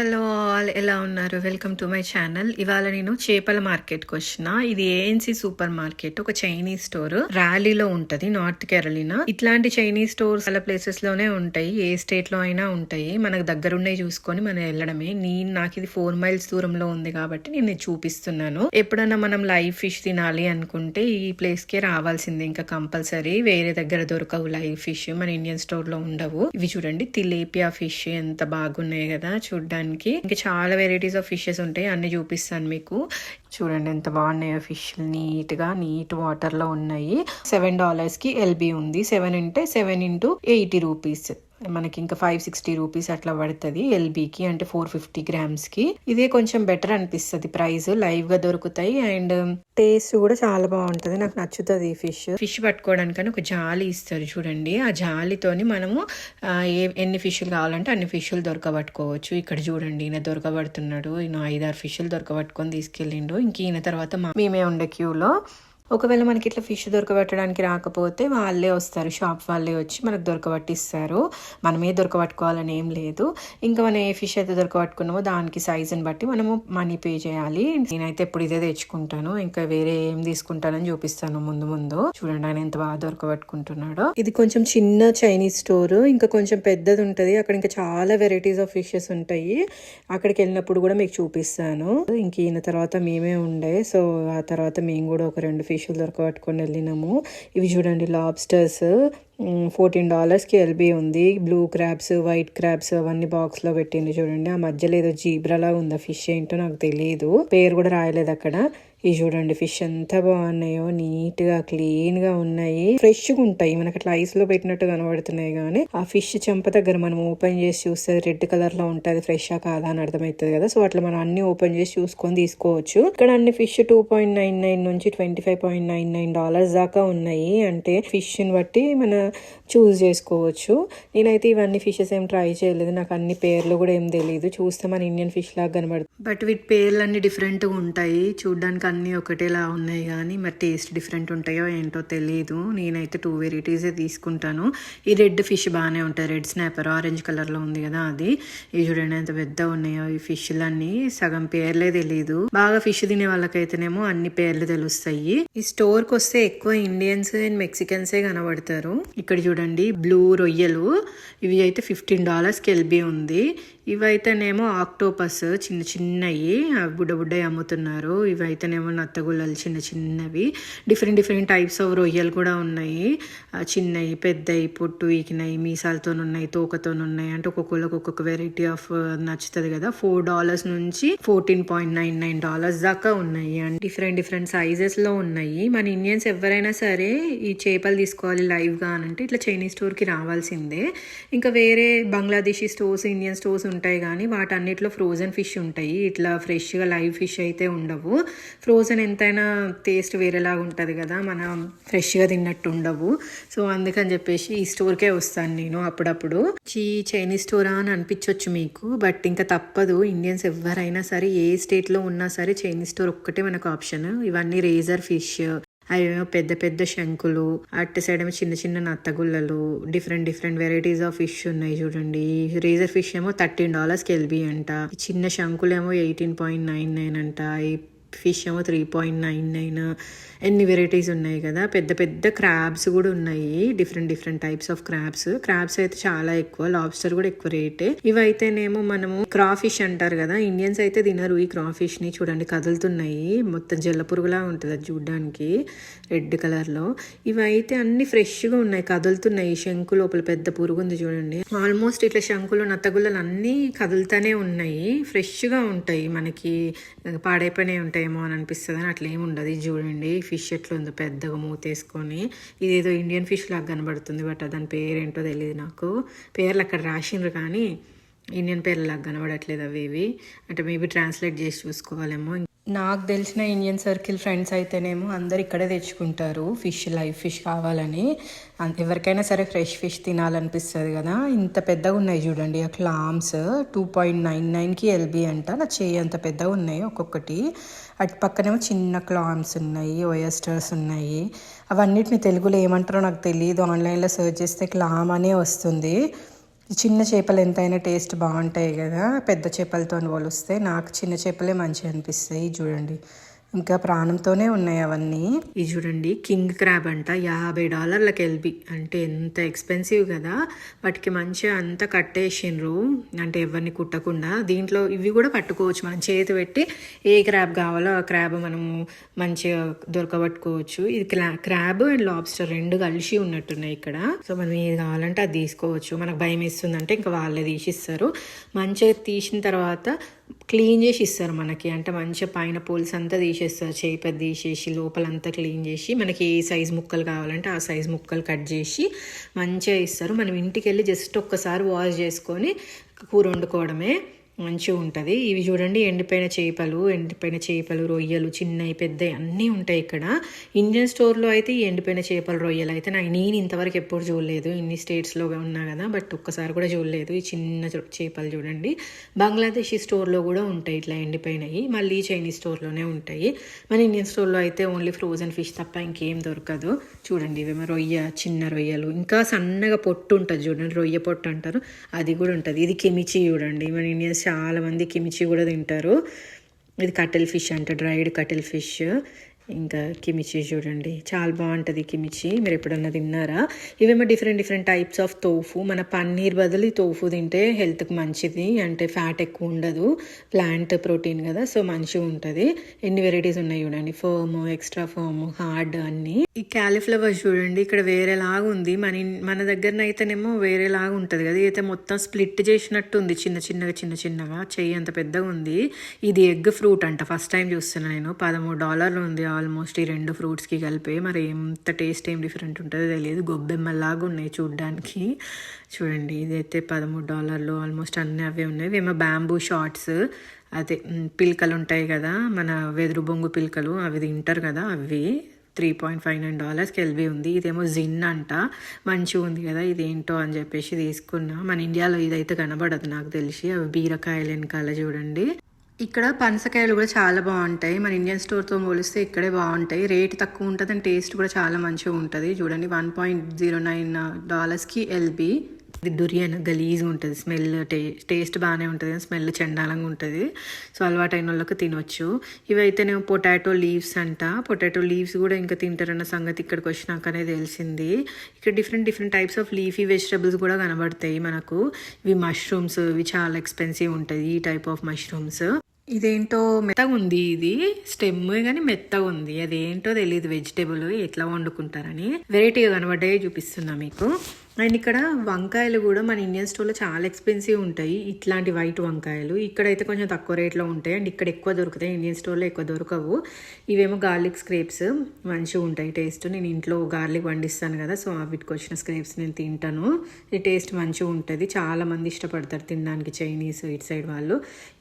Hello all, ఎలా ఉన్నారు? Welcome to my channel. ఇవాళ నేను చేపల మార్కెట్కి వచ్చిన. ఇది ఏఎన్సి సూపర్ మార్కెట్, ఒక చైనీస్ స్టోర్. ర్యాలీలో ఉంటది, నార్త్ కేరళీనా. ఇట్లాంటి చైనీస్ స్టోర్స్ చాలా ప్లేసెస్ లోనే ఉంటాయి, ఏ స్టేట్ లో అయినా ఉంటాయి. మనకు దగ్గరుండే చూసుకొని మనం వెళ్ళడమే. నాకు ఇది 4 మైల్స్ దూరంలో ఉంది కాబట్టి నేను చూపిస్తున్నాను. ఎప్పుడన్నా మనం లైవ్ ఫిష్ తినాలి అనుకుంటే ఈ ప్లేస్ కే రావాల్సిందే, ఇంకా కంపల్సరీ. వేరే దగ్గర దొరకవు లైవ్ ఫిష్, మన ఇండియన్ స్టోర్ లో ఉండవు. ఇవి చూడండి, తిలేపియా ఫిష్ ఎంత బాగున్నాయి కదా చూడడానికి. ఇంకా చాలా వెరైటీస్ ఆఫ్ ఫిషెస్ ఉంటాయి, అన్ని చూపిస్తాను మీకు. చూడండి ఎంత బాగున్నాయో ఫిష్, నీట్ వాటర్ లో ఉన్నాయి. $7 కి ఎల్బి ఉంది. 7 అంటే 7 into 80 రూపీస్. మనకి ఇంకా 560 రూపీస్ అట్లా పడుతుంది ఎల్బీకి, అంటే 450 grams కి. ఇదే కొంచెం బెటర్ అనిపిస్తుంది ప్రైస్, లైవ్ గా దొరుకుతాయి అండ్ టేస్ట్ కూడా చాలా బాగుంటది. నాకు నచ్చుతుంది ఈ ఫిష్ పట్టుకోవడానికని ఒక జాలి ఇస్తారు చూడండి. ఆ జాలితోని మనము ఎన్ని ఫిష్లు కావాలంటే అన్ని ఫిష్లు దొరకబట్టుకోవచ్చు. ఇక్కడ చూడండి, ఈయన దొరకబడుతున్నాడు. ఈయన 5-6 ఫిష్లు దొరకబట్టుకొని తీసుకెళ్ళిండు. ఇంక ఈయన తర్వాత మేమే ఉండే క్యూలో. ఒకవేళ మనకి ఇట్లా ఫిష్ దొరకబట్టడానికి రాకపోతే వాళ్ళే వస్తారు, షాప్ వాళ్ళే వచ్చి మనకు దొరకబట్టిస్తారు. మనమే దొరకబట్టుకోవాలని ఏం లేదు. ఇంకా మనం ఏ ఫిష్ అయితే దొరకబట్టుకున్నామో దానికి సైజుని బట్టి మనము మనీ పే చేయాలి. నేనైతే ఎప్పుడు ఇదే తెచ్చుకుంటాను, ఇంకా వేరే ఏం తీసుకుంటానని చూపిస్తాను ముందు. చూడండి ఆయన ఎంత బాగా దొరకబట్టుకుంటున్నాడో. ఇది కొంచెం చిన్న చైనీస్ స్టోర్, ఇంకా కొంచెం పెద్దది ఉంటది. అక్కడ ఇంకా చాలా వెరైటీస్ ఆఫ్ ఫిషెస్ ఉంటాయి. అక్కడికి వెళ్ళినప్పుడు కూడా మీకు చూపిస్తాను. ఇంక ఈయన తర్వాత మేమే ఉండే, సో ఆ తర్వాత మేము కూడా ఒక 2 ఫిష్ దొరకబట్టుకొని వెళ్ళినాము. ఇవి చూడండి, లాబ్స్టర్స్. $14 కి ఎల్బీ ఉంది. బ్లూ క్రాబ్స్, వైట్ క్రాబ్స్ అవన్నీ బాక్స్ లో పెట్టింది చూడండి. ఆ మధ్యలో ఏదో జీబ్రాలా ఉందా ఫిష్, ఏంటో నాకు తెలియదు, పేరు కూడా రాయలేదు అక్కడ. ఇవి చూడండి ఫిష్ ఎంత బాగున్నాయో, నీట్ గా క్లీన్ గా ఉన్నాయి, ఫ్రెష్ గా ఉంటాయి. మనకి అట్లా ఐస్ లో పెట్టినట్టు కనబడుతున్నాయి. కానీ ఆ ఫిష్ చెంప దగ్గర మనం ఓపెన్ చేసి చూస్తే రెడ్ కలర్ లో ఉంటది, ఫ్రెష్ కాదా అని అర్థమవుతుంది కదా. సో అట్లా మనం అన్ని ఓపెన్ చేసి చూసుకొని తీసుకోవచ్చు. ఇక్కడ అన్ని ఫిష్ $2.99 నుంచి $25.99 దాకా ఉన్నాయి. అంటే ఫిష్ ని బట్టి మన చూస్ చేసుకోవచ్చు. నేనైతే ఇవన్నీ ఫిషెస్ ఏం ట్రై చేయలేదు, నాకు అన్ని పేర్లు కూడా ఏం తెలియదు. చూస్తే మన ఇండియన్ ఫిష్ లాగా కనబడుతుంది, బట్ వీటి పేర్లు అన్ని డిఫరెంట్ గా ఉంటాయి. చూడడానికి అన్ని ఒకటేలా ఉన్నాయి కానీ మరి టేస్ట్ డిఫరెంట్ ఉంటాయో ఏంటో తెలియదు. నేనైతే 2 వెరైటీస్ తీసుకుంటాను. ఈ రెడ్ ఫిష్ బాగానే ఉంటుంది, రెడ్ స్నాపర్, ఆరెంజ్ కలర్ లో ఉంది కదా అది. ఇవి చూడండి ఎంత పెద్ద ఉన్నాయో ఈ ఫిష్లన్నీ, సగం పేర్లే తెలియదు. బాగా ఫిష్ తినే వాళ్ళకైతేనేమో అన్ని పేర్లు తెలుస్తాయి. ఈ స్టోర్ కి వస్తే ఎక్కువ ఇండియన్స్ అండ్ మెక్సికన్సే కనబడతారు. ఇక్కడ చూడండి బ్లూ రొయ్యలు, ఇవి అయితే $15 కి ఎల్బీ ఉంది. ఇవైతేనేమో ఆక్టోపస్ చిన్నవి, బుడ్డవి అమ్ముతున్నారు. ఇవైతేనేమో నత్తగుల్లలు చిన్నవి. డిఫరెంట్ టైప్స్ ఆఫ్ రొయ్యలు కూడా ఉన్నాయి, చిన్నవి, పెద్దవి, పొట్టు ఈకినాయి, మీసాలతో ఉన్నాయి, తోకతో ఉన్నాయి. అంటే ఒక్కొక్కరికి ఒక్కొక్క వెరైటీ ఆఫ్ నచ్చుతుంది కదా. $4 నుంచి $14.99 దాకా ఉన్నాయి. అండ్ డిఫరెంట్ సైజెస్ లో ఉన్నాయి. మన ఇండియన్స్ ఎవరైనా సరే ఈ చేపలు తీసుకోవాలి లైవ్ గా అంటే ఇట్లా చైనీస్ స్టోర్ కి రావాల్సిందే. ఇంకా వేరే బంగ్లాదేశీ స్టోర్స్, ఇండియన్ స్టోర్స్ ఉంటాయి కానీ వాటన్నిటిలో ఫ్రోజన్ ఫిష్ ఉంటాయి. ఇట్లా ఫ్రెష్ గా లైవ్ ఫిష్ అయితే ఉండవు. ఫ్రోజన్ ఎంతైనా టేస్ట్ వేరేలాగా ఉంటది కదా, మనం ఫ్రెష్ గా తిన్నట్టు ఉండవు. సో అందుకని చెప్పేసి ఈ స్టోర్కే వస్తాను నేను అప్పుడప్పుడు. చైనీస్ స్టోరా అని అనిపించవచ్చు మీకు, బట్ ఇంకా తప్పదు. ఇండియన్స్ ఎవరైనా సరే ఏ స్టేట్ లో ఉన్నా సరే చైనీస్ స్టోర్ ఒక్కటే మనకు ఆప్షన్. ఇవన్నీ రేజర్ ఫిష్, అవేమో పెద్ద శంకులు, అటు సైడ్ ఏమో చిన్న నత్తగుల్లలు, డిఫరెంట్ వెరైటీస్ ఆఫ్ ఫిష్ ఉన్నాయి చూడండి. రేజర్ ఫిష్ ఏమో $13 కి ఎల్బీ అంట. చిన్న శంకులు ఏమో 18.99 అంట. ఈ ఫిష్ ఏమో 3.99. ఎన్ని వెరైటీస్ ఉన్నాయి కదా. పెద్ద క్రాబ్స్ కూడా ఉన్నాయి, డిఫరెంట్ టైప్స్ ఆఫ్ క్రాబ్స్ అయితే చాలా ఎక్కువ, లాబ్స్టర్ కూడా ఎక్కువ రేటే. ఇవైతేనేమో మనము క్రాఫిష్ అంటారు కదా, ఇండియన్స్ అయితే తినరు ఈ క్రాఫిష్ ని. చూడండి కదులుతున్నాయి, మొత్తం జల్ల పురుగులా ఉంటుంది అది చూడడానికి, రెడ్ కలర్ లో. ఇవైతే అన్ని ఫ్రెష్ గా ఉన్నాయి, కదులుతున్నాయి. శంకు లోపల పెద్ద పురుగు ఉంది చూడండి. ఆల్మోస్ట్ ఇట్లా శంకులు, నత్తగుల్లలు అన్ని కదులుతానే ఉన్నాయి, ఫ్రెష్ గా ఉంటాయి. మనకి పాడైపోయినే ఉంటాయేమో అని అనిపిస్తుంది, అట్లా ఏమి ఉండదు. చూడండి ఫిష్ ఎట్లా ఉందో, పెద్దగా మూతేసుకొని. ఇదేదో ఇండియన్ ఫిష్ లాగా కనబడుతుంది, బట్ దాని పేరేంటో తెలియదు నాకు. పేర్లు అక్కడ రాసిండ్రు కానీ ఇండియన్ పేర్లు లాగా కనబడట్లేదు అవి. అంటే మేబీ ట్రాన్స్లేట్ చేసి చూసుకోవాలేమో. నాకు తెలిసిన ఇండియన్ సర్కిల్ ఫ్రెండ్స్ అయితేనేమో అందరు ఇక్కడే తెచ్చుకుంటారు ఫిష్, లైవ్ ఫిష్ కావాలని. ఎవరికైనా సరే ఫ్రెష్ ఫిష్ తినాలనిపిస్తుంది కదా. ఇంత పెద్దగా ఉన్నాయి చూడండి ఆ క్లామ్స్, 2.99 కి ఎల్బీ అంట. నా చెయ్యి అంత పెద్దగా ఉన్నాయి ఒక్కొక్కటి. అటు పక్కనేమో చిన్న క్లామ్స్ ఉన్నాయి, ఓయస్టర్స్ ఉన్నాయి. అవన్నిటిని తెలుగులో ఏమంటారో నాకు తెలియదు, ఆన్లైన్లో సెర్చ్ చేస్తే క్లామ్ అనే వస్తుంది. చిన్న చేపలు ఎంతైనా టేస్ట్ బాగుంటాయి కదా పెద్ద చేపలతో పోలిస్తే. నాకు చిన్న చేపలే మంచిగా అనిపిస్తాయి. చూడండి ఇంకా ప్రాణంతోనే ఉన్నాయి అవన్నీ. ఇది చూడండి కింగ్ క్రాబ్ అంట, $50 ఎల్బి, అంటే ఎంత ఎక్స్పెన్సివ్ కదా. వాటికి మంచిగా అంతా కట్టేసిండ్రు, అంటే ఎవరిని కుట్టకుండా. దీంట్లో ఇవి కూడా పట్టుకోవచ్చు, మనం చేతి పెట్టి ఏ క్రాబ్ కావాలో ఆ క్రాబ్ మనము మంచిగా దొరకబట్టుకోవచ్చు. ఇది క్రాబ్ అండ్ లాబ్స్టర్ రెండు కలిసి ఉన్నట్టున్నాయి ఇక్కడ. సో మనం ఏది కావాలంటే అది తీసుకోవచ్చు. మనకు భయం వేస్తుందంటే ఇంకా వాళ్ళే తీసిస్తారు. మంచిగా తీసిన తర్వాత క్లీన్ చేసి ఇస్తారు మనకి, అంటే మంచిగా పైన పోల్స్ అంతా తీసేస్తారు, చేప తీసేసి లోపలంతా క్లీన్ చేసి మనకి ఏ సైజు ముక్కలు కావాలంటే ఆ సైజు ముక్కలు కట్ చేసి మంచిగా ఇస్తారు. మనం ఇంటికి వెళ్ళి జస్ట్ ఒక్కసారి వాష్ చేసుకొని కూర వండుకోవడమే, మంచిగా ఉంటుంది. ఇవి చూడండి ఎండిపోయిన చేపలు, రొయ్యలు, చిన్నవి పెద్దవి అన్నీ ఉంటాయి ఇక్కడ. ఇండియన్ స్టోర్లో అయితే ఈ ఎండిపోయిన చేపలు, రొయ్యలు అయితే నేను ఇంతవరకు ఎప్పుడు చూడలేదు. ఇన్ని స్టేట్స్లో ఉన్నా కదా, బట్ ఒక్కసారి కూడా చూడలేదు. ఈ చిన్న చేపలు చూడండి. బంగ్లాదేశీ స్టోర్లో కూడా ఉంటాయి ఇట్లా ఎండిపోయినవి, మళ్ళీ చైనీస్ స్టోర్లోనే ఉంటాయి. మన ఇండియన్ స్టోర్లో అయితే ఓన్లీ ఫ్రోజన్ ఫిష్ తప్ప ఇంకేం దొరకదు. చూడండి ఇవేమో చిన్న రొయ్యలు, ఇంకా సన్నగా పొట్టు ఉంటుంది చూడండి, రొయ్య పొట్టు అంటారు, అది కూడా ఉంటుంది. ఇది కిమిచి చూడండి, మన ఇండియన్స్ చాలా మంది కిమిచి కూడా తింటారు. ఇది కటిల్ ఫిష్ అంట, డ్రైడ్ కటిల్ ఫిష్. ఇంకా కిమిచి చూడండి, చాలా బాగుంటుంది కిమిచి. మీరు ఎప్పుడన్నా తిన్నారా? ఇవేమో డిఫరెంట్ టైప్స్ ఆఫ్ తోఫు. మన పన్నీర్ బదులు తోఫు తింటే హెల్త్కి మంచిది, అంటే ఫ్యాట్ ఎక్కువ ఉండదు, ప్లాంట్ ప్రోటీన్ కదా, సో మంచిగా ఉంటుంది. ఎన్ని వెరైటీస్ ఉన్నాయి చూడండి, ఫర్మ్, ఎక్స్ట్రా ఫర్మ్, హార్డ్ అన్ని. ఈ క్యాలీఫ్లవర్ చూడండి ఇక్కడ వేరేలాగా ఉంది, మన దగ్గరనైతేనేమో వేరేలాగా ఉంటుంది కదా, అయితే మొత్తం స్ప్లిట్ చేసినట్టు ఉంది, చిన్నగా చెయ్యి అంత పెద్దగా ఉంది. ఇది ఎగ్ ఫ్రూట్ అంట, ఫస్ట్ టైం చూస్తున్నా నేను. $13 ఉంది ఆల్మోస్ట్ ఈ రెండు ఫ్రూట్స్కి కలిపి. మరి ఎంత టేస్ట్ ఏం డిఫరెంట్ ఉంటుందో తెలియదు. గొబ్బెమ్మలాగా ఉన్నాయి చూడ్డానికి. చూడండి ఇదైతే $13 ఆల్మోస్ట్ అన్నీ అవే ఉన్నాయి. ఇవేమో బ్యాంబూ షార్ట్స్, అదే పిల్కలు ఉంటాయి కదా మన వెదురు బొంగు పిల్కలు, అవి తింటారు కదా, అవి $3.59 ఎల్బి ఉంది. ఇదేమో జిన్ అంట, మంచిగా ఉంది కదా, ఇదేంటో అని చెప్పేసి తీసుకున్నా. మన ఇండియాలో ఇదైతే కనబడదు నాకు తెలిసి. అవి బీరకాయలు వెనకాల చూడండి. ఇక్కడ పనసకాయలు కూడా చాలా బాగుంటాయి, మన ఇండియన్ స్టోర్తో పోలిస్తే ఇక్కడే బాగుంటాయి. రేట్ తక్కువ ఉంటుంది అండ్ టేస్ట్ కూడా చాలా మంచిగా ఉంటుంది. చూడండి $1.09కి ఎల్బి. ఇది డురియన్ గలీజ్గా ఉంటుంది, స్మెల్ టేస్ట్ బాగానే ఉంటుంది, స్మెల్ చండాలంగా ఉంటుంది. సో అలవాటైన వాళ్ళకి తినొచ్చు. ఇవైతేనేమో పొటాటో లీవ్స్ అంట, పొటాటో లీవ్స్ కూడా ఇంకా తింటారన్న సంగతి ఇక్కడికి వచ్చినాకనే తెలిసింది. ఇక్కడ different types of leafy vegetables కూడా కనబడతాయి మనకు. ఇవి మష్రూమ్స్, ఇవి చాలా ఎక్స్పెన్సివ్ ఉంటుంది ఈ టైప్ ఆఫ్ మష్రూమ్స్. ఇదేంటో మెత్తగా ఉంది, ఇది స్టెమ్ కానీ మెత్తగా ఉంది, అదేంటో తెలియదు. వెజిటేబుల్ ఎట్లా వండుకుంటారని వెరైటీగా కనబడ్డాయి చూపిస్తున్నా మీకు. అండ్ ఇక్కడ వంకాయలు కూడా మన ఇండియన్ స్టోర్లో చాలా ఎక్స్పెన్సివ్ ఉంటాయి, ఇట్లాంటి వైట్ వంకాయలు. ఇక్కడైతే కొంచెం తక్కువ రేట్లో ఉంటాయి అండ్ ఇక్కడ ఎక్కువ దొరుకుతాయి, ఇండియన్ స్టోర్లో ఎక్కువ దొరకవు. ఇవేమో గార్లిక్ స్క్రేప్స్, మంచిగా ఉంటాయి టేస్ట్. నేను ఇంట్లో గార్లిక్ వండిస్తాను కదా, సో వీటికి వచ్చిన స్క్రేప్స్ నేను తింటాను. ఈ టేస్ట్ మంచిగా ఉంటుంది, చాలా మంది ఇష్టపడతారు తినడానికి చైనీస్ ఇటు సైడ్ వాళ్ళు.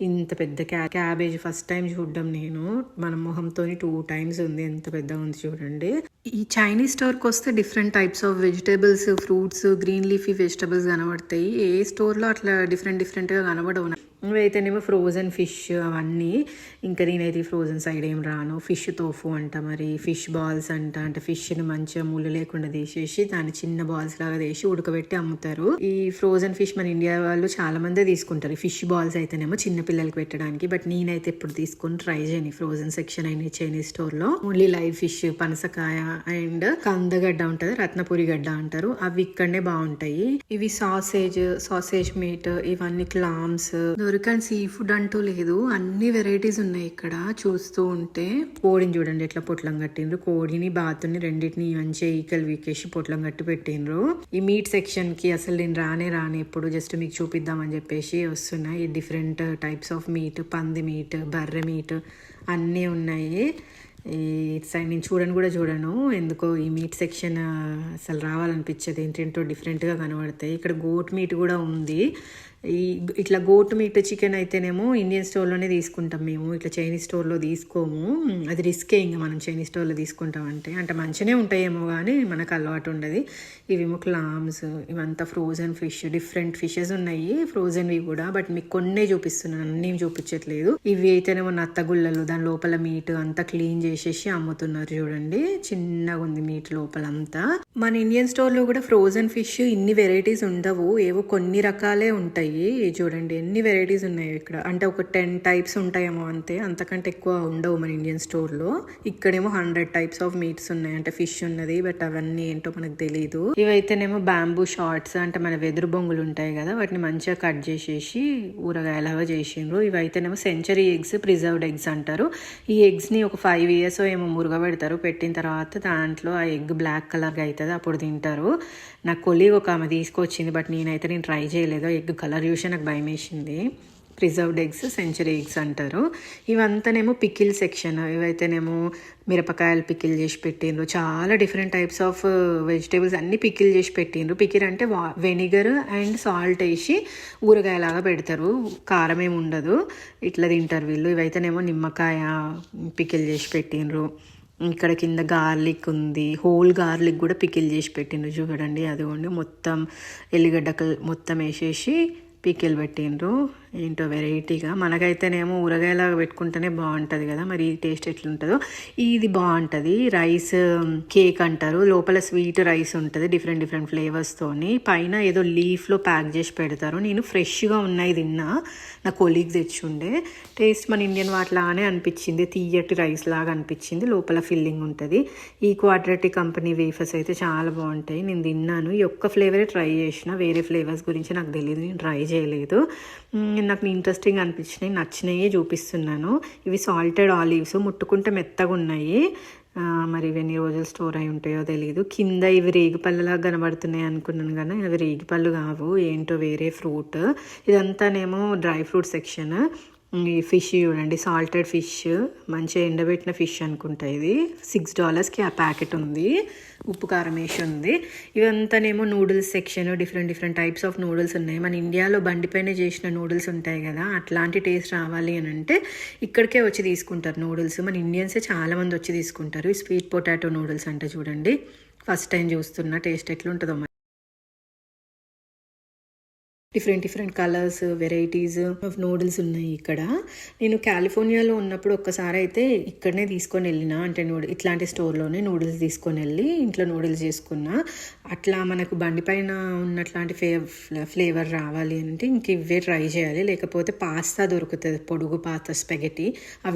ఇంత పెద్ద క్యాబేజ్ ఫస్ట్ టైం చూడడం నేను, మన మొహంతో 2 times ఉంది, ఎంత పెద్దగా ఉంది చూడండి. ఈ చైనీస్ స్టోర్కి వస్తే different types of vegetables, fruits, green leafy vegetables కనబడతాయి. ఏ స్టోర్లో అట్లా డిఫరెంట్గా కనబడవు. ఇవైతేనేమో ఫ్రోజన్ ఫిష్ అవన్నీ. ఇంకా నేనైతే ఫ్రోజన్ సైడ్ ఏం రాను. ఫిష్ తోఫు అంట, మరి ఫిష్ బాల్స్ అంట, అంటే ఫిష్ని మంచిగా ముళ్ళు లేకుండా తీసేసి దాన్ని చిన్న బాల్స్ లాగా తీసి ఉడకబెట్టి అమ్ముతారు. ఈ ఫ్రోజన్ ఫిష్ మన ఇండియా వాళ్ళు చాలా మందే తీసుకుంటారు. ఫిష్ బాల్స్ అయితేనేమో చిన్న పిల్లలకి పెట్టడానికి, బట్ నేనైతే ఎప్పుడు తీసుకొని ట్రై చేయను. ఫ్రోజన్ సెక్షన్ అయిన చైనీస్ స్టోర్లో ఓన్లీ లైవ్ ఫిష్, పనసకాయ అండ్ కందగడ్డ ఉంటుంది, రత్నపురి గడ్డ అంటారు, అవి ఇక్కడనే బాగుంటాయి. ఇవి సాసేజ్ మీట్, ఇవన్నీ క్లామ్స్. దొరికని సీ ఫుడ్ అంటూ లేదు, అన్ని వెరైటీస్ ఉన్నాయి ఇక్కడ చూస్తూ ఉంటే. కోడిని చూడండి ఎట్లా పొట్లం కట్టిండ్రు, కోడిని బాతుని రెండింటిని మంచిగా ఈకలు వీకేసి పొట్లం కట్టి పెట్టిండ్రు. ఈ మీట్ సెక్షన్ కి అసలు నేను రానే ఎప్పుడు జస్ట్ మీకు చూపిద్దామని చెప్పేసి వస్తున్నాయి. ఈ డిఫరెంట్ టైప్స్ ఆఫ్ మీట్, పంది మీట్, బర్రె మీట్ అన్నీ ఉన్నాయి. ఈ సైడ్ నేను చూడను ఎందుకో ఈ మీట్ సెక్షన్ అసలు రావాలనిపించదు, ఏంటంటో డిఫరెంట్గా కనబడతాయి. ఇక్కడ గోట్ మీట్ కూడా ఉంది, ఈ ఇట్లా గోట్ మీట్ చికెన్ అయితేనేమో ఇండియన్ స్టోర్లోనే తీసుకుంటాం మేము, ఇట్లా చైనీస్ స్టోర్లో తీసుకోము. అది రిస్కే ఇంకా మనం చైనీస్ స్టోర్లో తీసుకుంటామంటే. అంటే మంచిగానే ఉంటాయేమో కానీ మనకు అలవాటు ఉండదు. ఇవేమో క్లామ్స్, ఇవంతా ఫ్రోజన్ ఫిష్, డిఫరెంట్ ఫిషెస్ ఉన్నాయి ఫ్రోజన్వి కూడా. బట్ మీకు కొన్నే చూపిస్తున్నాను, అన్నీ చూపించట్లేదు. ఇవి అయితేనేమో నత్తగుళ్ళలు, దాని లోపల మీట్ అంతా క్లీన్ చేసేసి అమ్ముతున్నారు చూడండి. చిన్నగా ఉంది మీట్ లోపలంతా. మన ఇండియన్ స్టోర్లో కూడా ఫ్రోజన్ ఫిష్ ఇన్ని వెరైటీస్ ఉండవు, ఏవో కొన్ని రకాలే ఉంటాయి. చూడండి ఎన్ని వెరైటీస్ ఉన్నాయి ఇక్కడ. అంటే ఒక 10 టైప్స్ ఉంటాయేమో అంతే, అంతకంటే ఎక్కువ ఉండవు మన ఇండియన్ స్టోర్లో. ఇక్కడేమో 100 టైప్స్ ఆఫ్ మీట్స్ ఉన్నాయి, అంటే ఫిష్ ఉన్నది. బట్ అవన్నీ ఏంటో మనకు తెలియదు. ఇవైతేనేమో బ్యాంబూ షార్ట్స్, అంటే మన వెదురు బొంగులు ఉంటాయి కదా, వాటిని మంచిగా కట్ చేసేసి ఊరగాయలాగా చేసిండ్రు. ఇవైతేనేమో సెంచరీ ఎగ్స్, ప్రిజర్వ్డ్ ఎగ్స్ అంటారు. ఈ ఎగ్స్ని ఒక 5 years ఏమో మురగబెడతారు. పెట్టిన తర్వాత దాంట్లో ఆ ఎగ్ బ్లాక్ కలర్గా అవుతుంది, అప్పుడు తింటారు. నా కొలీగ్ ఒక ఆమె తీసుకొచ్చింది, బట్ నేను ట్రై చేయలేదు. ఎగ్ కలర్ చూసి నాకు భయం వేసింది. ప్రిజర్వ్డ్ ఎగ్స్, సెంచరీ ఎగ్స్ అంటారు. ఇవంతానేమో పికిల్ సెక్షన్. ఇవైతేనేమో మిరపకాయలు పికిల్ చేసి పెట్టిండ్రు. చాలా డిఫరెంట్ టైప్స్ ఆఫ్ వెజిటేబుల్స్ అన్ని పికిల్ చేసి పెట్టిండ్రు. పికిల్ అంటే వెనిగర్ అండ్ సాల్ట్ వేసి ఊరగాయలాగా పెడతారు, కారం ఏమి ఉండదు. ఇట్లా తింటారు వీళ్ళు. ఇవైతేనేమో నిమ్మకాయ పికిల్ చేసి పెట్టిండ్రు. ఇక్కడ కింద గార్లిక్ ఉంది, హోల్ గార్లిక్ కూడా పికిల్ చేసి పెట్టిండ్రు చూడండి. అదిగోండి మొత్తం ఎల్లిగడ్డకలు మొత్తం వేసేసి పికిల్ పెట్టిండ్రు. ఏంటో వెరైటీగా. మనకైతేనేమో ఊరగాయలాగా పెట్టుకుంటేనే బాగుంటుంది కదా, మరి ఈ టేస్ట్ ఎట్లుంటుందో. ఇది బాగుంటుంది. రైస్ కేక్ అంటారు, లోపల స్వీట్ రైస్ ఉంటుంది డిఫరెంట్ ఫ్లేవర్స్తోని. పైన ఏదో లీఫ్లో ప్యాక్ చేసి పెడతారు. నేను ఫ్రెష్గా ఉన్నాయి తిన్నా, నా కొలీగ్ తెచ్చుండే. టేస్ట్ మన ఇండియన్ వాటిలాగానే అనిపించింది, తీయటి రైస్ లాగా అనిపించింది. లోపల ఫిల్లింగ్ ఉంటుంది. ఈ క్వాడ్రాటిక్ కంపెనీ వేఫర్స్ అయితే చాలా బాగుంటాయి. నేను తిన్నాను. ఈ ఒక్క ఫ్లేవరే ట్రై చేసిన, వేరే ఫ్లేవర్స్ గురించి నాకు తెలియదు, నేను ట్రై చేయలేదు. నాకు ఇంట్రెస్టింగ్ అనిపించినాయి, నచ్చినాయి చూపిస్తున్నాను. ఇవి సాల్టెడ్ ఆలివ్స్, ముట్టుకుంటే మెత్తగా ఉన్నాయి. మరి ఇవి ఎన్ని రోజులు స్టోర్ అయి ఉంటాయో తెలియదు. కింద ఇవి రేగిపళ్ళలాగా కనబడుతున్నాయి అనుకున్నాను, కానీ అవి రేగిపళ్ళు కావు, ఏంటో వేరే ఫ్రూట్. ఇదంతానేమో డ్రై ఫ్రూట్ సెక్షన్. ఈ ఫిష్ చూడండి, సాల్టెడ్ ఫిష్, మంచిగా ఎండబెట్టిన ఫిష్ అనుకుంటా. ఇది $6కి ఆ ప్యాకెట్ ఉంది, ఉప్పు కారం వేసి ఉంది. ఇవంతానేమో noodles section. Different types of noodles ఉన్నాయి. మన ఇండియాలో బండిపైన చేసిన నూడిల్స్ ఉంటాయి కదా, అట్లాంటి టేస్ట్ రావాలి అని అంటే ఇక్కడికే వచ్చి తీసుకుంటారు నూడిల్స్. మన ఇండియన్సే చాలామంది వచ్చి తీసుకుంటారు. ఈ స్వీట్ పొటాటో నూడిల్స్ అంటే చూడండి, ఫస్ట్ టైం చూస్తున్నా, టేస్ట్ ఎట్లుంటుందో. Different colours, varieties of noodles ఉన్నాయి ఇక్కడ. నేను కాలిఫోర్నియాలో ఉన్నప్పుడు ఒక్కసారి అయితే ఇక్కడనే తీసుకొని వెళ్ళిన, అంటే ఇట్లాంటి స్టోర్లోనే నూడిల్స్ తీసుకొని వెళ్ళి ఇంట్లో నూడిల్స్ చేసుకున్నా. అట్లా మనకు బండి పైన ఉన్నట్లాంటి ఫ్లేవర్ రావాలి అంటే ఇంక ఇవే ట్రై చేయాలి. లేకపోతే పాస్తా దొరుకుతుంది, పొడుగు పాస్తా, స్పెగెటీ,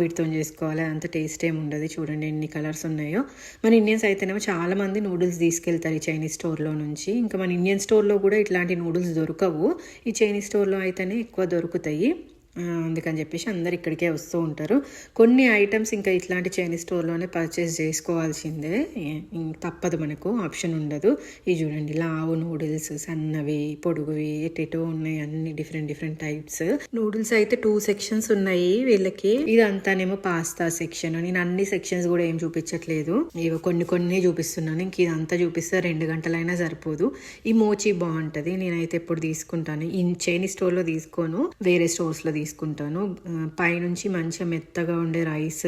వీటితో చేసుకోవాలి. అంత టేస్ట్ ఏమి ఉండదు. చూడండి ఎన్ని కలర్స్ ఉన్నాయో. మన ఇండియన్స్ అయితేనేమో చాలా మంది నూడిల్స్ తీసుకెళ్తారు ఈ చైనీస్ స్టోర్లో నుంచి. ఇంకా మన ఇండియన్ స్టోర్లో కూడా ఇట్లాంటి నూడిల్స్ దొరకవు, ఈ చైనీస్ స్టోర్లో అయితేనే ఎక్కువ దొరుకుతాయి. అందుకని చెప్పేసి అందరు ఇక్కడికే వస్తూ ఉంటారు. కొన్ని ఐటమ్స్ ఇంకా ఇట్లాంటి చైనీస్ స్టోర్లోనే పర్చేస్ చేసుకోవాల్సిందే, తప్పదు, మనకు ఆప్షన్ ఉండదు. ఇవి చూడండి, లావు నూడిల్స్, సన్నవి, పొడుగువి, ఎటెటో ఉన్నాయి, అన్ని డిఫరెంట్ టైప్స్ నూడిల్స్. అయితే 2 సెక్షన్స్ ఉన్నాయి వీళ్ళకి. ఇదంతానేమో పాస్తా సెక్షన్. నేను అన్ని సెక్షన్స్ కూడా ఏం చూపించట్లేదు, ఇవి కొన్ని చూపిస్తున్నాను. ఇంక ఇదంతా చూపిస్తే 2 గంటలైనా సరిపోదు. ఈ మోచి బాగుంటుంది, నేనైతే ఎప్పుడు తీసుకుంటాను. ఈ చైనీస్ స్టోర్లో తీసుకోను, వేరే స్టోర్స్లో తీసుకుంటాను. పైనుంచి మంచిగా మెత్తగా ఉండే రైస్,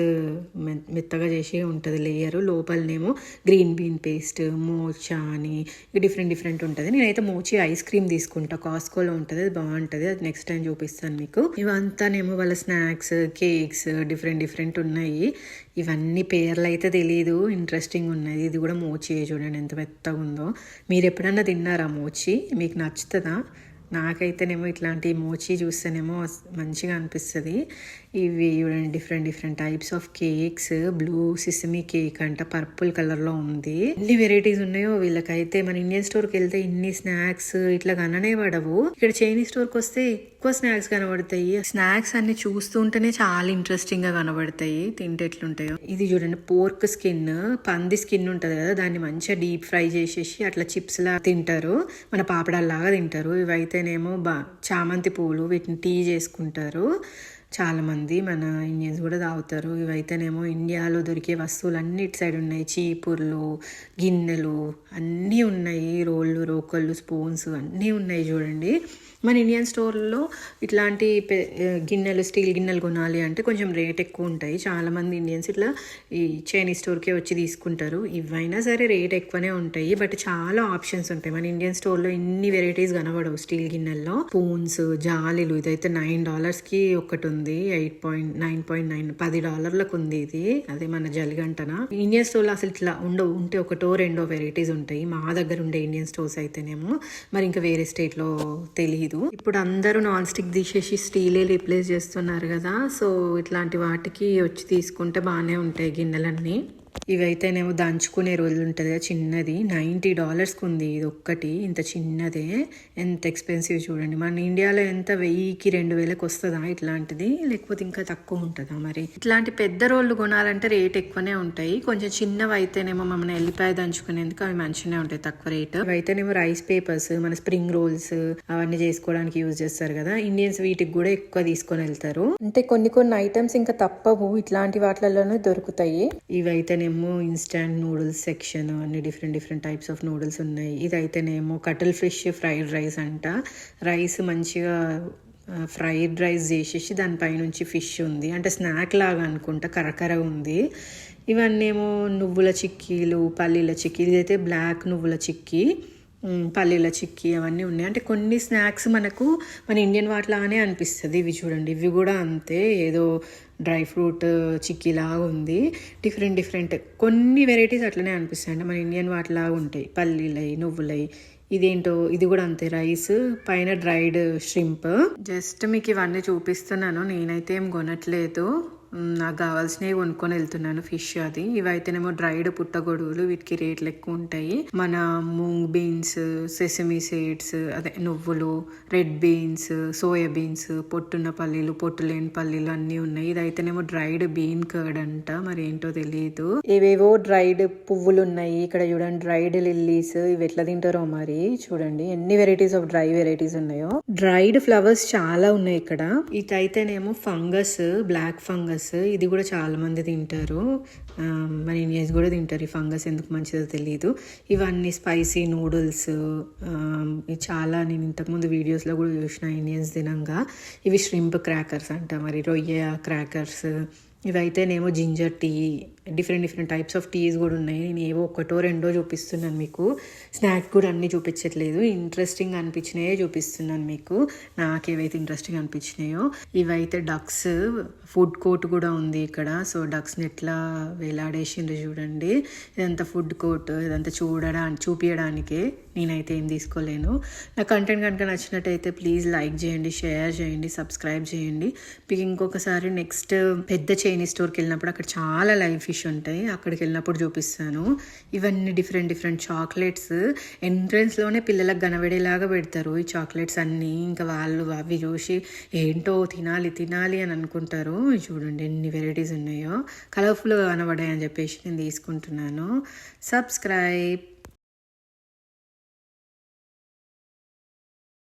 మెత్తగా చేసి ఉంటుంది layer. లోపలనేమో green been paste, Mocha అని డిఫరెంట్ ఉంటుంది. నేనైతే మోచి ఐస్ క్రీమ్ తీసుకుంటా, కాస్కోలో ఉంటుంది, అది బాగుంటుంది. అది నెక్స్ట్ టైం చూపిస్తాను మీకు. ఇవంతానేమో వాళ్ళ స్నాక్స్, కేక్స్, డిఫరెంట్ ఉన్నాయి. ఇవన్నీ పేర్లు అయితే తెలియదు, ఇంట్రెస్టింగ్ ఉన్నాయి. ఇది కూడా మోచి చూడండి ఎంత మెత్తగా ఉందో. మీరు ఎప్పుడన్నా తిన్నారా మోచి? మీకు నచ్చుతుందా? నాకైతేనేమో ఇట్లాంటి మోచి చూస్తేనేమో మంచిగా అనిపిస్తుంది. ఇవి different types of cakes. Blue sesame cake అంట, పర్పుల్ కలర్లో ఉంది. ఎన్ని వెరైటీస్ ఉన్నాయో వీళ్ళకైతే. మన ఇండియన్ స్టోర్కి వెళ్తే ఇన్ని స్నాక్స్ ఇట్లా కననే పడవు, ఇక్కడ చైనీస్ స్టోర్కి వస్తే ఎక్కువ స్నాక్స్ కనబడతాయి. స్నాక్స్ అన్ని చూస్తుంటేనే చాలా ఇంట్రెస్టింగ్ గా కనబడతాయి, తింటే ఎట్లుంటాయో. ఇది చూడండి, పోర్క్ స్కిన్, పంది స్కిన్ ఉంటది కదా, దాన్ని మంచిగా డీప్ ఫ్రై చేసేసి అట్లా చిప్స్ లా తింటారు, మన పాపడాల్లాగా తింటారు. ఇవైతేనేమో చామంతి పూలు, వీటిని టీ చేసుకుంటారు. చాలా మంది మన ఇండియన్స్ కూడా తాగుతారు. ఇవైతేనేమో ఇండియాలో దొరికే వస్తువులు అన్ని ఇటు సైడ్ ఉన్నాయి. చీపుర్లు, గిన్నెలు అన్నీ ఉన్నాయి. రోళ్ళు, రోకళ్ళు, స్పూన్స్ అన్నీ ఉన్నాయి చూడండి. మన ఇండియన్ స్టోర్లో ఇట్లాంటి గిన్నెలు, స్టీల్ గిన్నెలు కొనాలి అంటే కొంచెం రేట్ ఎక్కువ ఉంటాయి. చాలామంది ఇండియన్స్ ఇట్లా ఈ చైనీస్ స్టోర్కే వచ్చి తీసుకుంటారు. ఇవైనా సరే రేట్ ఎక్కువనే ఉంటాయి, బట్ చాలా ఆప్షన్స్ ఉంటాయి. మన ఇండియన్ స్టోర్లో ఇన్ని వెరైటీస్ కనబడవు. స్టీల్ గిన్నెల్లో స్పూన్స్, జాలీలు, ఇదైతే $9కి ఒకటి ఉంది. 9.9 $10 ఉంది ఇది. అదే మన జలిగంటన. ఇండియన్ స్టోర్లో అసలు ఇట్లా ఉండవు. ఉంటే ఒకటో రెండో వెరైటీస్ ఉంటాయి. మా దగ్గర ఉండే ఇండియన్ స్టోర్స్ అయితేనేమో. మరి ఇంకా వేరే స్టేట్లో తెలియదు. ఇప్పుడు అందరూ నాన్ స్టిక్ తీసేసి స్టీలే రీప్లేస్ చేస్తున్నారు కదా. సో ఇట్లాంటి వాటికి వచ్చి తీసుకుంటే బాగానే ఉంటాయి గిన్నెలన్నీ. ఇవైతేనేమో దంచుకునే రోజులు ఉంటుంది కదా, చిన్నది $90కి ఉంది. ఇది ఒక్కటి ఇంత చిన్నదే. ఎంత ఎక్స్పెన్సివ్ చూడండి. మన ఇండియాలో ఎంత 1000కి 2000కి వస్తుందా ఇట్లాంటిది, లేకపోతే ఇంకా తక్కువ ఉంటుందా? మరి ఇట్లాంటి పెద్ద రోళ్ళు కొనాలంటే రేట్ ఎక్కువనే ఉంటాయి. కొంచెం చిన్నవి అయితేనేమో మన ఎల్లిపాయ దంచుకునేందుకు అవి మంచిగానే ఉంటాయి, తక్కువ రేట్. ఇవైతేనేమో రైస్ పేపర్స్, మన స్ప్రింగ్ రోల్స్ అవన్నీ చేసుకోవడానికి యూజ్ చేస్తారు కదా. ఇండియన్స్ వీటికి కూడా ఎక్కువ తీసుకొని వెళ్తారు. అంటే కొన్ని ఐటమ్స్ ఇంకా తప్పవు, ఇట్లాంటి వాటిలలోనే దొరుకుతాయి. ఇవైతేనేమో ఇన్స్టాంట్ నూడిల్స్ సెక్షన్, అన్ని డిఫరెంట్ టైప్స్ ఆఫ్ నూడిల్స్ ఉన్నాయి. ఇదైతేనేమో కటల్ ఫిష్ ఫ్రైడ్ రైస్ అంట. రైస్ మంచిగా ఫ్రైడ్ రైస్ చేసేసి దానిపైనుంచి ఫిష్ ఉంది, అంటే స్నాక్ లాగా అనుకుంటా, కరకర ఉంది. ఇవన్నీ ఏమో నువ్వుల చిక్కీలు, పల్లీల చిక్కీ. ఇదైతే బ్లాక్ నువ్వుల చిక్కీ, పల్లీల చిక్కీ అవన్నీ ఉన్నాయి. అంటే కొన్ని స్నాక్స్ మనకు మన ఇండియన్ వాటిలానే అనిపిస్తుంది. ఇవి చూడండి, ఇవి కూడా అంతే, ఏదో డ్రై ఫ్రూట్ చిక్కీ లాగా ఉంది. డిఫరెంట్ కొన్ని వెరైటీస్ అట్లనే అనిపిస్తాయి. అంటే మన ఇండియన్ వాటిలాగా ఉంటాయి. పల్లీలై, నువ్వులై. ఇదేంటో ఇది కూడా అంతే, రైస్ పైన డ్రైడ్ ష్రింప్. జస్ట్ మీకు ఇవన్నీ చూపిస్తున్నాను, నేనైతే ఏం కొనట్లేదు. నాకు కావాల్సినవి కొనుక్కొని వెళ్తున్నాను. ఫిష్ అది. ఇవైతేనేమో డ్రైడ్ పుట్టగొడుగులు, వీటికి రేట్లు ఎక్కువ ఉంటాయి. మన మూంగ్ బీన్స్, సెసమీ సీడ్స్, అదే నువ్వులు, రెడ్ బీన్స్, సోయా బీన్స్, పొట్టున్న పల్లీలు, పొట్టు లేని పల్లీలు అన్నీ ఉన్నాయి. ఇదైతేనేమో డ్రైడ్ బీన్ కర్డ్ అంట, మరి ఏంటో తెలియదు. ఏవేవో డ్రైడ్ పువ్వులు ఉన్నాయి. ఇక్కడ చూడండి డ్రైడ్ లిల్లీస్, ఇవి ఎట్లా తింటారో మరి. చూడండి ఎన్ని వెరైటీస్ ఆఫ్ డ్రై వెరైటీస్ ఉన్నాయో. డ్రైడ్ ఫ్లవర్స్ చాలా ఉన్నాయి ఇక్కడ. ఇదైతేనేమో ఫంగస్, బ్లాక్ ఫంగస్. ఇది కూడా చాలా మంది తింటారు, మన ఇండియన్స్ కూడా తింటారు. ఈ ఫంగస్ ఎందుకు మంచిదో తెలియదు. ఇవన్నీ స్పైసీ నూడిల్స్, చాలా నేను ఇంతకుముందు వీడియోస్లో కూడా చూసిన ఇండియన్స్ తినంగా. ఇవి ష్రింప్ క్రాకర్స్ అంట, మరి రొయ్య క్రాకర్స్. ఇవైతేనేమో ginger tea, different types of teas కూడా ఉన్నాయి. నేను ఏవో ఒకటో రెండో చూపిస్తున్నాను మీకు. స్నాక్స్ కూడా అన్నీ చూపించట్లేదు, ఇంట్రెస్టింగ్ అనిపించినాయే చూపిస్తున్నాను మీకు. నాకు ఏవైతే ఇంట్రెస్టింగ్ అనిపించినాయో. ఇవైతే డక్స్ ఫుడ్ కోర్ట్ కూడా ఉంది ఇక్కడ. సో డక్స్ని ఎట్లా వేలాడేసిండ్రు చూడండి. ఇదంతా ఫుడ్ కోర్ట్, ఇదంతా చూపించడానికే. నేనైతే ఏం తీసుకోలేను. నా కంటెంట్ కనుక నచ్చినట్టయితే ప్లీజ్ లైక్ చేయండి, షేర్ చేయండి, సబ్స్క్రైబ్ చేయండి. మీకు ఇంకొకసారి నెక్స్ట్ పెద్ద చైనీస్ స్టోర్కి వెళ్ళినప్పుడు అక్కడ చాలా లైవ్ ఫిష్ ఉంటాయి, అక్కడికి వెళ్ళినప్పుడు చూపిస్తాను. ఇవన్నీ డిఫరెంట్ చాక్లెట్స్ ఎంట్రన్స్లోనే పిల్లలకు కనబడేలాగా పెడతారు ఈ చాక్లెట్స్ అన్నీ. ఇంకా వాళ్ళు అవి చూసి ఏంటో తినాలి అని అనుకుంటారు. చూడండి ఎన్ని వెరైటీస్ ఉన్నాయో, కలర్ఫుల్గా కనబడాయి అని చెప్పేసి నేను తీసుకుంటున్నాను. సబ్స్క్రైబ్.